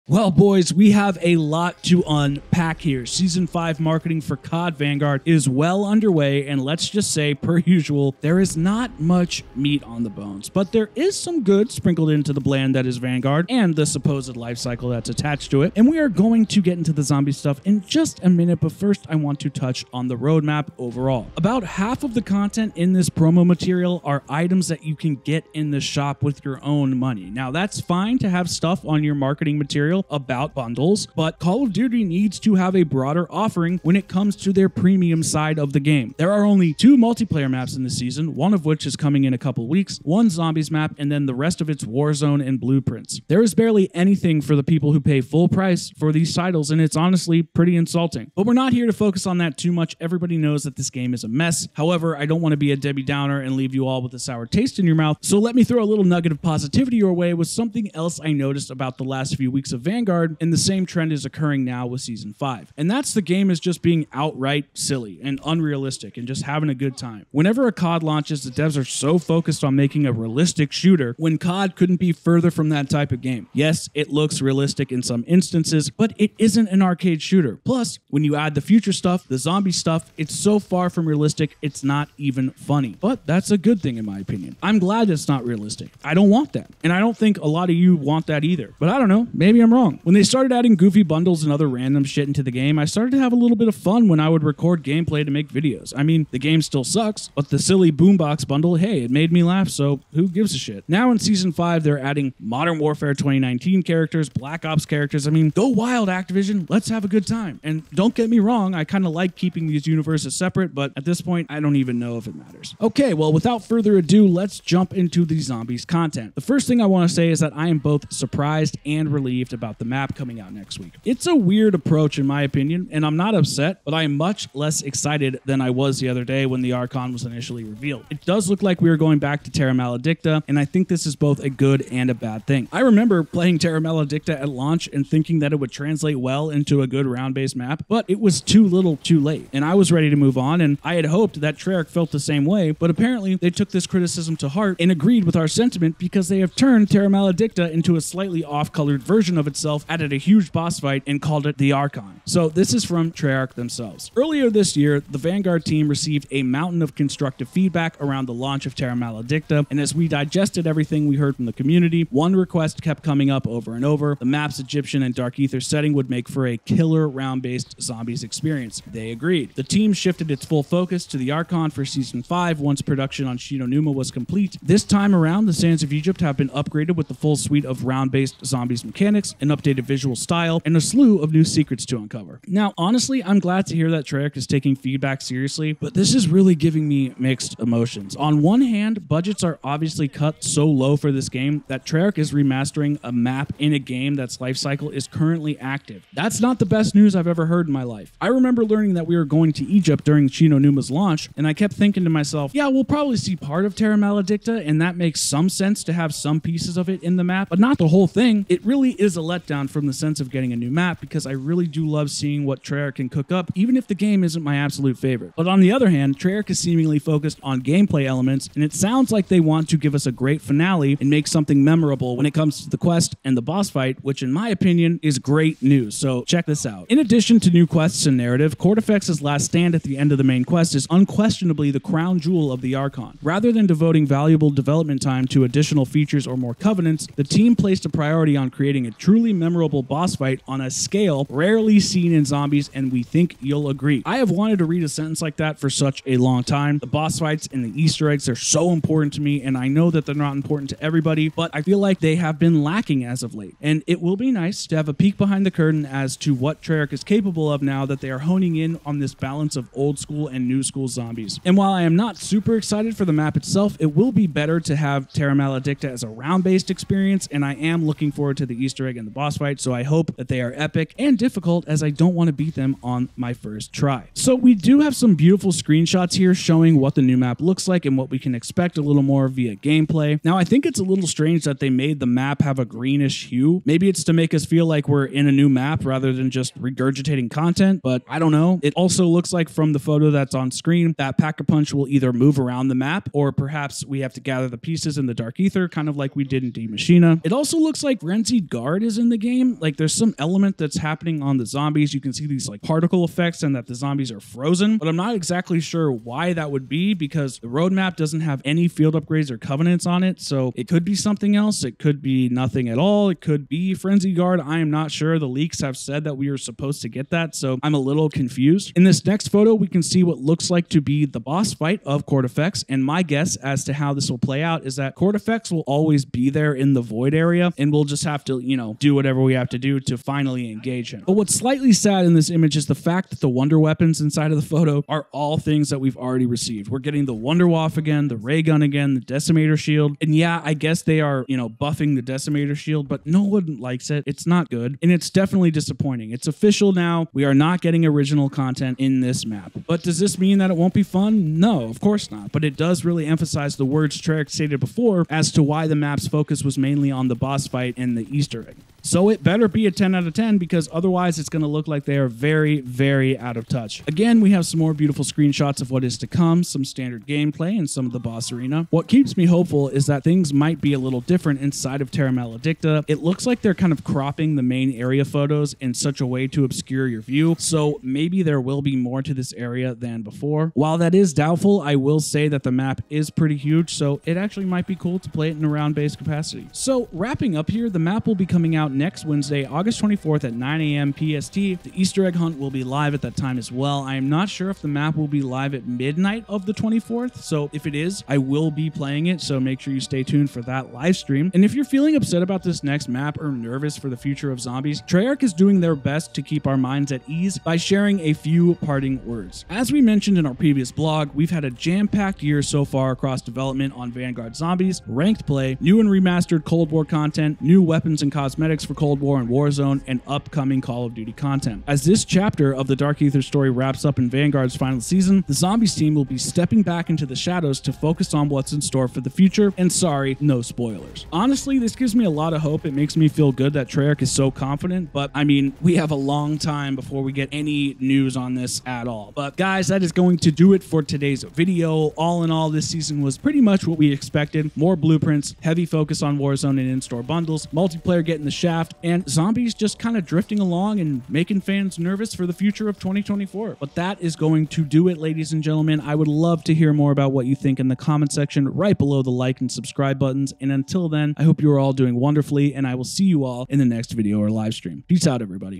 Well, boys, we have a lot to unpack here. Season 5 marketing for COD Vanguard is well underway, and let's just say, per usual, there is not much meat on the bones, but there is some good sprinkled into the bland that is Vanguard and the supposed life cycle that's attached to it, and we are going to get into the zombie stuff in just a minute, but first I want to touch on the roadmap overall. About half of the content in this promo material are items that you can get in the shop with your own money. Now, that's fine to have stuff on your marketing material about bundles, but Call of Duty needs to have a broader offering when it comes to their premium side of the game. There are only 2 multiplayer maps in the season, one of which is coming in a couple weeks, 1 zombies map, and then the rest of it's Warzone and Blueprints. There is barely anything for the people who pay full price for these titles, and it's honestly pretty insulting. But we're not here to focus on that too much. Everybody knows that this game is a mess. However, I don't want to be a Debbie Downer and leave you all with a sour taste in your mouth, so let me throw a little nugget of positivity your way with something else I noticed about the last few weeks of Vanguard, and the same trend is occurring now with Season 5. And that's the game is just being outright silly and unrealistic and just having a good time. Whenever a COD launches, the devs are so focused on making a realistic shooter when COD couldn't be further from that type of game. Yes, it looks realistic in some instances, but it isn't an arcade shooter. Plus, when you add the future stuff, the zombie stuff, it's so far from realistic, it's not even funny. But that's a good thing in my opinion. I'm glad it's not realistic. I don't want that. And I don't think a lot of you want that either. But I don't know, maybe I'm wrong. When they started adding goofy bundles and other random shit into the game, I started to have a little bit of fun when I would record gameplay to make videos. I mean, the game still sucks, but the silly boombox bundle, hey, it made me laugh, so who gives a shit? Now in Season 5, they're adding Modern Warfare 2019 characters, Black Ops characters. I mean, go wild, Activision. Let's have a good time. And don't get me wrong, I kind of like keeping these universes separate, but at this point, I don't even know if it matters. Okay, well, without further ado, let's jump into the zombies content. The first thing I want to say is that I am both surprised and relieved about the map coming out next week. It's a weird approach in my opinion, and I'm not upset, but I am much less excited than I was the other day when the Archon was initially revealed. It does look like we are going back to Terra Maledicta, and I think this is both a good and a bad thing. I remember playing Terra Maledicta at launch and thinking that it would translate well into a good round-based map, but it was too little too late, and I was ready to move on, and I had hoped that Treyarch felt the same way, but apparently they took this criticism to heart and agreed with our sentiment because they have turned Terra Maledicta into a slightly off-colored version of itself, added a huge boss fight, and called it the Archon. So this is from Treyarch themselves. Earlier this year, the Vanguard team received a mountain of constructive feedback around the launch of Terra Maledicta, and as we digested everything we heard from the community, one request kept coming up over and over. The map's Egyptian and Dark Ether setting would make for a killer round-based zombies experience. They agreed. The team shifted its full focus to the Archon for Season 5 once production on Shinonuma was complete. This time around, the Sands of Egypt have been upgraded with the full suite of round-based zombies mechanics, an updated visual style, and a slew of new secrets to uncover. Now, honestly, I'm glad to hear that Treyarch is taking feedback seriously, but this is really giving me mixed emotions. On one hand, budgets are obviously cut so low for this game that Treyarch is remastering a map in a game that's life cycle is currently active. That's not the best news I've ever heard in my life. I remember learning that we were going to Egypt during Shinonuma's launch, and I kept thinking to myself, yeah, we'll probably see part of Terra Maledicta, and that makes some sense to have some pieces of it in the map, but not the whole thing. It really is a letdown from the sense of getting a new map, because I really do love seeing what Treyarch can cook up, even if the game isn't my absolute favorite. But on the other hand, Treyarch is seemingly focused on gameplay elements, and it sounds like they want to give us a great finale and make something memorable when it comes to the quest and the boss fight, which in my opinion is great news. So check this out. In addition to new quests and narrative, Kortifex's last stand at the end of the main quest is unquestionably the crown jewel of the Archon. Rather than devoting valuable development time to additional features or more covenants, the team placed a priority on creating a truly memorable boss fight on a scale rarely seen in zombies, and we think you'll agree. I have wanted to read a sentence like that for such a long time. The boss fights and the Easter eggs are so important to me, and I know that they're not important to everybody, but I feel like they have been lacking as of late. And it will be nice to have a peek behind the curtain as to what Treyarch is capable of now that they are honing in on this balance of old school and new school zombies. And while I am not super excited for the map itself, it will be better to have Terra Maledicta as a round-based experience, and I am looking forward to the Easter egg and the boss fight, so I hope that they are epic and difficult, as I don't want to beat them on my first try. So we do have some beautiful screenshots here showing what the new map looks like and what we can expect a little more via gameplay. Now, I think it's a little strange that they made the map have a greenish hue. Maybe it's to make us feel like we're in a new map rather than just regurgitating content, but I don't know. It also looks like from the photo that's on screen that Pack-a-Punch will either move around the map, or perhaps we have to gather the pieces in the Dark Ether, kind of like we did in D Machina. It also looks like Frenzied Guard is is in the game. Like there's some element that's happening on the zombies. You can see these like particle effects and that the zombies are frozen, but I'm not exactly sure why that would be because the roadmap doesn't have any field upgrades or covenants on it. So it could be something else. It could be nothing at all. It could be Frenzy Guard. I am not sure. The leaks have said that we are supposed to get that, so I'm a little confused. In this next photo, we can see what looks like to be the boss fight of Kortifex, and my guess as to how this will play out is that Kortifex will always be there in the void area, and we'll just have to, you know, do whatever we have to do to finally engage him. But what's slightly sad in this image is the fact that the wonder weapons inside of the photo are all things that we've already received. We're getting the Wonder Waff again, the ray gun again, the Decimator shield, and yeah, I guess they are, you know, buffing the Decimator shield, but no one likes it. It's not good, and it's definitely disappointing. It's official now. We are not getting original content in this map. But does this mean that it won't be fun? No, of course not. But it does really emphasize the words Treyarch stated before as to why the map's focus was mainly on the boss fight and the Easter egg. So it better be a 10 out of 10 because otherwise it's going to look like they are very, very out of touch. Again, we have some more beautiful screenshots of what is to come, some standard gameplay, and some of the boss arena. What keeps me hopeful is that things might be a little different inside of Terra Maledicta. It looks like they're kind of cropping the main area photos in such a way to obscure your view, so maybe there will be more to this area than before. While that is doubtful, I will say that the map is pretty huge, so it actually might be cool to play it in a round-based capacity. So wrapping up here, the map will be coming out next Wednesday, August 24th at 9 a.m. PST. The Easter egg hunt will be live at that time as well. I am not sure if the map will be live at midnight of the 24th, so if it is, I will be playing it, so make sure you stay tuned for that live stream. And if you're feeling upset about this next map or nervous for the future of zombies, Treyarch is doing their best to keep our minds at ease by sharing a few parting words. As we mentioned in our previous blog, we've had a jam-packed year so far across development on Vanguard zombies, ranked play, new and remastered Cold War content, new weapons and cosmetics for Cold War and Warzone, and upcoming Call of Duty content. As this chapter of the Dark Aether story wraps up in Vanguard's final season, the Zombies team will be stepping back into the shadows to focus on what's in store for the future, and sorry, no spoilers. Honestly, this gives me a lot of hope. It makes me feel good that Treyarch is so confident, but I mean, we have a long time before we get any news on this at all. But guys, that is going to do it for today's video. All in all, this season was pretty much what we expected. More blueprints, heavy focus on Warzone and in-store bundles, multiplayer getting the shaft, and zombies just kind of drifting along and making fans nervous for the future of 2024. But that is going to do it, ladies and gentlemen. I would love to hear more about what you think in the comment section right below the like and subscribe buttons. And until then, I hope you are all doing wonderfully, and I will see you all in the next video or live stream. Peace out, everybody.